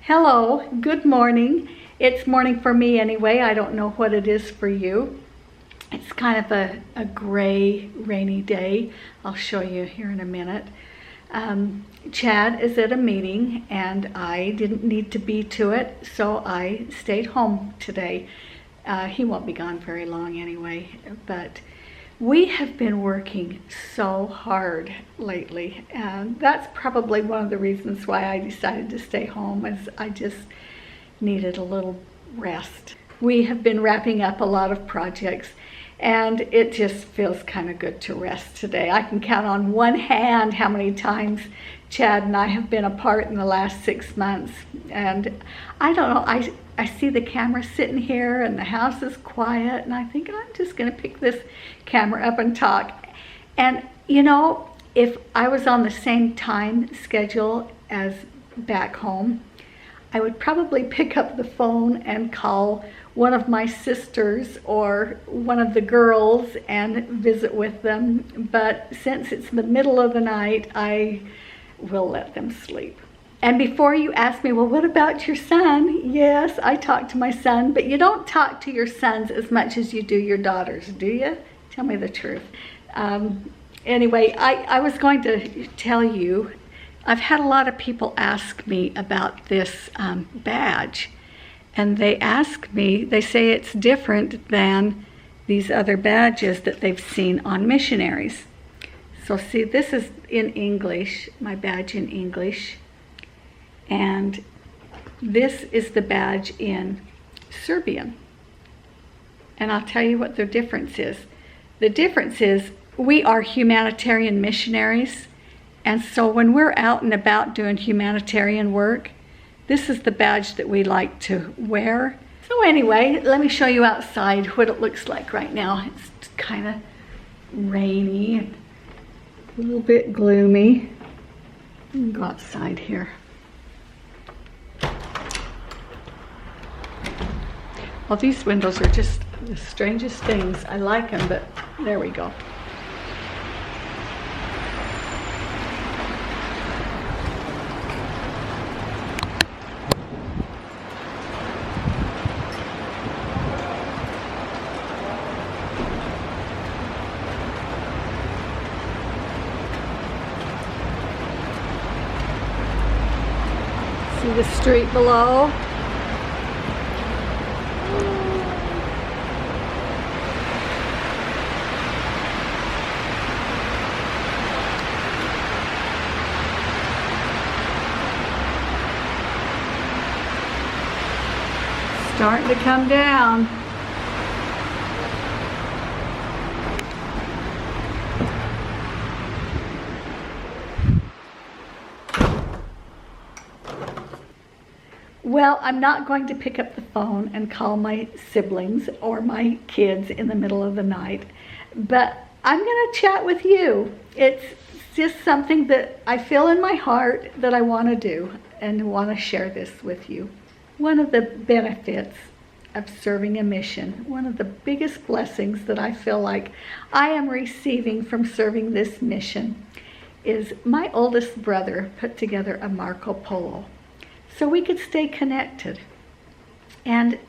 Hello, good morning. It's morning for me anyway. I don't know what it is for you. It's kind of a gray, rainy day. I'll show you here in a minute. Chad is at a meeting and I didn't need to be to it, so I stayed home today. He won't be gone very long anyway, but we have been working so hard lately, and that's probably one of the reasons why I decided to stay home, is I just needed a little rest. We have been wrapping up a lot of projects, and it just feels kind of good to rest today. I can count on one hand how many times Chad and I have been apart in the last 6 months, and I don't know, I see the camera sitting here and the house is quiet, and I think I'm just going to pick this camera up and talk. And you know, if I was on the same time schedule as back home, I would probably pick up the phone and call one of my sisters or one of the girls and visit with them. But since it's the middle of the night, I will let them sleep. And before you ask me, well, what about your son? Yes, I talk to my son, but you don't talk to your sons as much as you do your daughters, do you? Tell me the truth. Anyway, I was going to tell you, I've had a lot of people ask me about this badge. And they ask me, they say it's different than these other badges that they've seen on missionaries. So see, this is in English, my badge in English. And this is the badge in Serbian. And I'll tell you what the difference is. The difference is we are humanitarian missionaries. And so when we're out and about doing humanitarian work, this is the badge that we like to wear. So anyway, let me show you outside what it looks like right now. It's kind of rainy, a little bit gloomy. Let me go outside here. Well, these windows are just the strangest things. I like them, but there we go. See the street below? Starting to come down. Well, I'm not going to pick up the phone and call my siblings or my kids in the middle of the night, but I'm going to chat with you. It's just something that I feel in my heart that I want to do and want to share this with you. One of the benefits of serving a mission, one of the biggest blessings that I feel like I am receiving from serving this mission, is my oldest brother put together a Marco Polo so we could stay connected and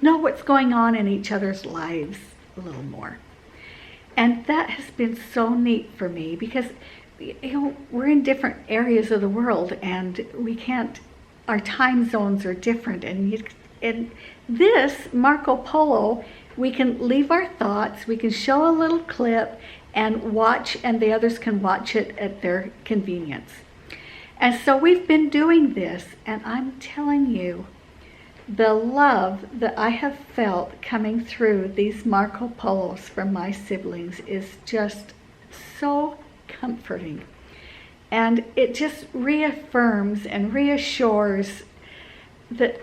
know what's going on in each other's lives a little more. And that has been so neat for me because, you know, we're in different areas of the world and we can't, our time zones are different, and this Marco Polo, we can leave our thoughts, we can show a little clip and watch, and the others can watch it at their convenience. And so we've been doing this, and I'm telling you, the love that I have felt coming through these Marco Polos from my siblings is just so comforting. And it just reaffirms and reassures that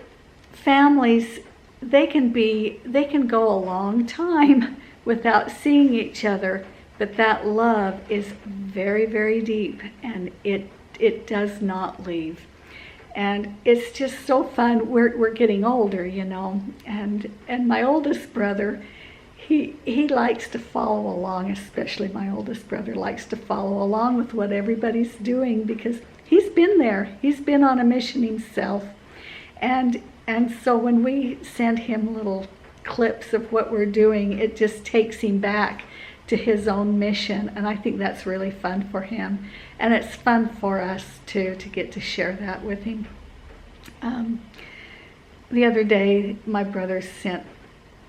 families, they can go a long time without seeing each other, but that love is very, very deep, and it does not leave. And it's just so fun. We're getting older, you know, and my oldest brother, he likes to follow along, especially my oldest brother likes to follow along with what everybody's doing because he he's been there. He's been on a mission himself. And so when we send him little clips of what we're doing, it just takes him back to his own mission, and I think that's really fun for him, and it's fun for us too to get to share that with him. The other day my brother sent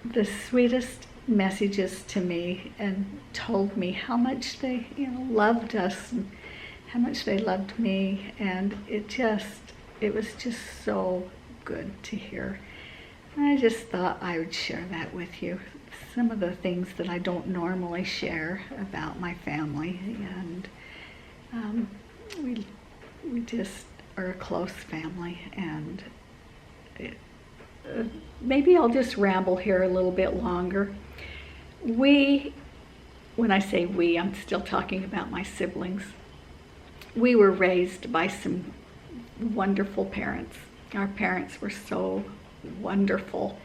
the sweetest messages to me and told me how much they loved us and how much they loved me, and it was just so good to hear. I just thought I would share that with you. Some of the things that I don't normally share about my family, and we just are a close family, and maybe I'll just ramble here a little bit longer. When I say we, I'm still talking about my siblings. We were raised by some wonderful parents. Our parents were so wonderful,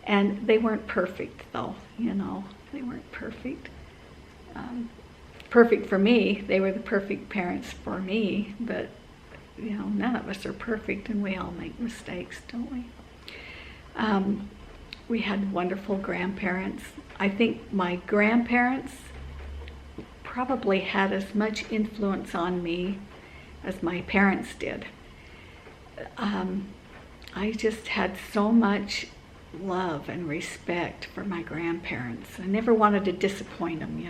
and they weren't perfect though, they weren't perfect. Perfect for me. They were the perfect parents for me, but none of us are perfect, and we all make mistakes, don't we? We had wonderful grandparents. I think my grandparents probably had as much influence on me as my parents did. I just had so much love and respect for my grandparents. I never wanted to disappoint them,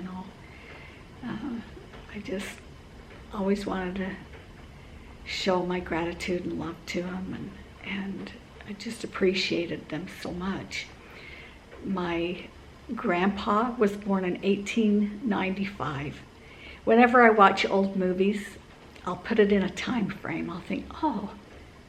I just always wanted to show my gratitude and love to them, and I just appreciated them so much. My grandpa was born in 1895. Whenever I watch old movies, I'll put it in a time frame. I'll think, oh,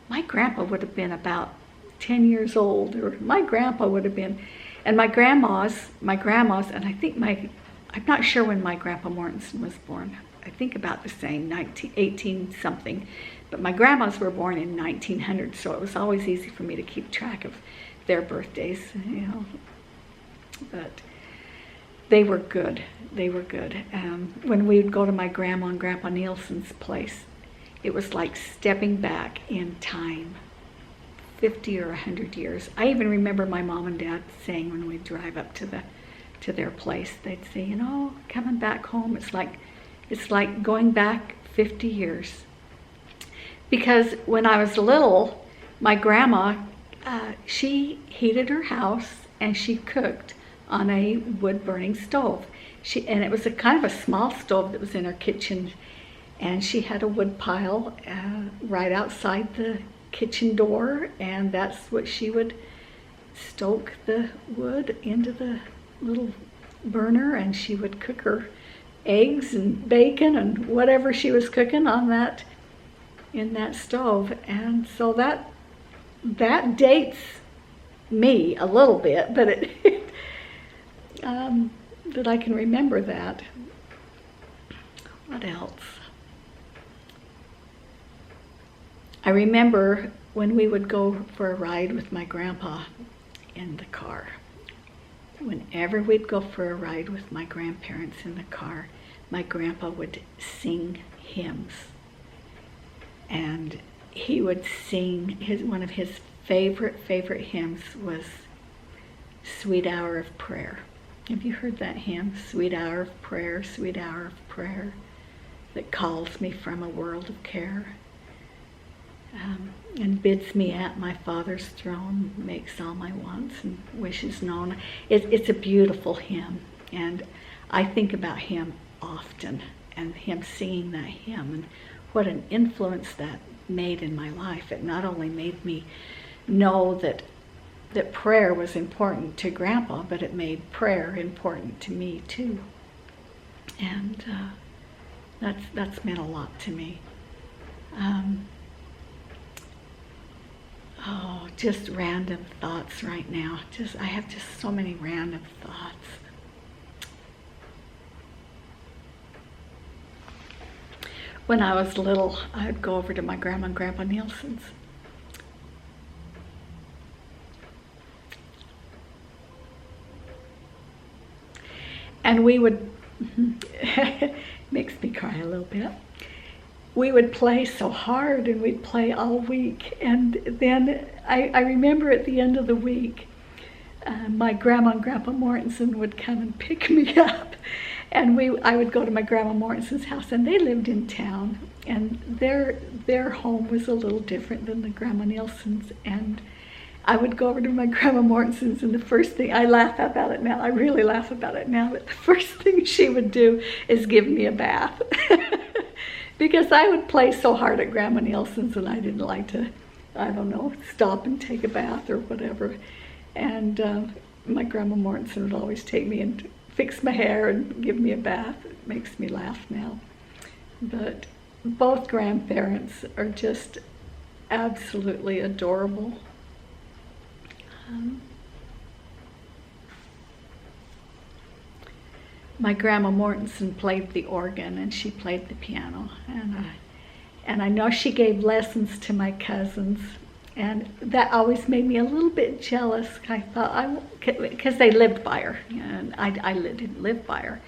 my grandpa would have been about 10 years old, or my grandpa would have been, and my grandmas, and I think I'm not sure when my grandpa Mortensen was born. I think about the same, 18 something, but my grandmas were born in 1900, so it was always easy for me to keep track of their birthdays, but they were good. When we would go to my grandma and Grandpa Nielsen's place, it was like stepping back in time, 50 or 100 years. I even remember my mom and dad saying when we'd drive up to their place, they'd say, coming back home, it's like going back 50 years. Because when I was little, my grandma, she heated her house and she cooked on a wood-burning stove. And it was a kind of a small stove that was in her kitchen, and she had a wood pile right outside the kitchen door, and that's what she would stoke the wood into the little burner, and she would cook her eggs and bacon and whatever she was cooking in that stove. And so that dates me a little bit, but that I can remember that. What else? I remember when we would go for a ride with my grandpa in the car. Whenever we'd go for a ride with my grandparents in the car, my grandpa would sing hymns. And he would sing, one of his favorite hymns was Sweet Hour of Prayer. Have you heard that hymn? Sweet hour of prayer, that calls me from a world of care, and bids me at my Father's throne, makes all my wants and wishes known. It's a beautiful hymn, and I think about him often, and him singing that hymn, and what an influence that made in my life. It not only made me know that prayer was important to Grandpa, but it made prayer important to me too. And that's meant a lot to me. Just random thoughts right now. I have just so many random thoughts. When I was little, I'd go over to my Grandma and Grandpa Nielsen's. And we would, makes me cry a little bit. we would play so hard, and we'd play all week. And then I remember at the end of the week, my grandma and Grandpa Mortensen would come and pick me up. And I would go to my Grandma Mortensen's house, and they lived in town. And their home was a little different than the Grandma Nielsen's. And I would go over to my Grandma Mortensen's, and the first thing, I laugh about it now, I really laugh about it now, but the first thing she would do is give me a bath. Because I would play so hard at Grandma Nielsen's, and I didn't like to, I don't know, stop and take a bath or whatever. And my Grandma Mortensen would always take me and fix my hair and give me a bath. It makes me laugh now. But both grandparents are just absolutely adorable. My Grandma Mortensen played the organ, and she played the piano, and I know she gave lessons to my cousins, and that always made me a little bit jealous. I thought, because they lived by her, and I didn't live by her,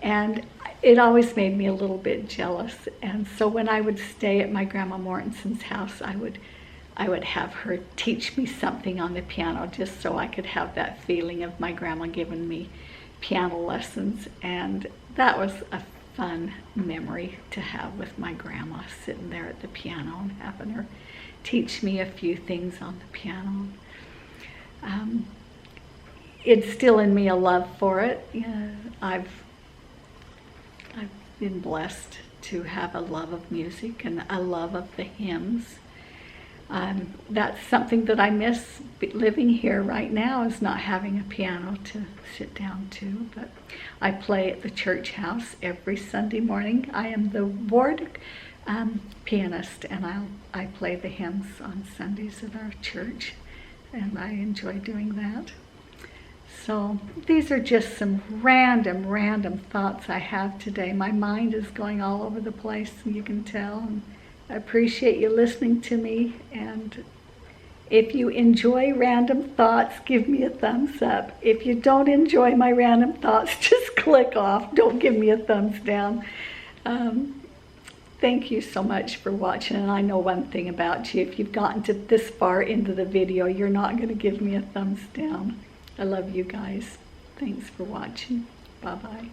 and it always made me a little bit jealous. And so when I would stay at my Grandma Mortensen's house, I would have her teach me something on the piano, just so I could have that feeling of my grandma giving me piano lessons. And that was a fun memory to have with my grandma, sitting there at the piano and having her teach me a few things on the piano. It's still in me a love for it. I've been blessed to have a love of music and a love of the hymns. That's something that I miss living here right now, is not having a piano to sit down to. But I play at the church house every Sunday morning. I am the ward pianist, and I play the hymns on Sundays at our church, and I enjoy doing that. So these are just some random thoughts I have today. My mind is going all over the place, and you can tell. And I appreciate you listening to me, and if you enjoy random thoughts, give me a thumbs up. If you don't enjoy my random thoughts, just click off. Don't give me a thumbs down. Thank you so much for watching, and I know one thing about you: if you've gotten to this far into the video, you're not going to give me a thumbs down. I love you guys. Thanks for watching. Bye-bye.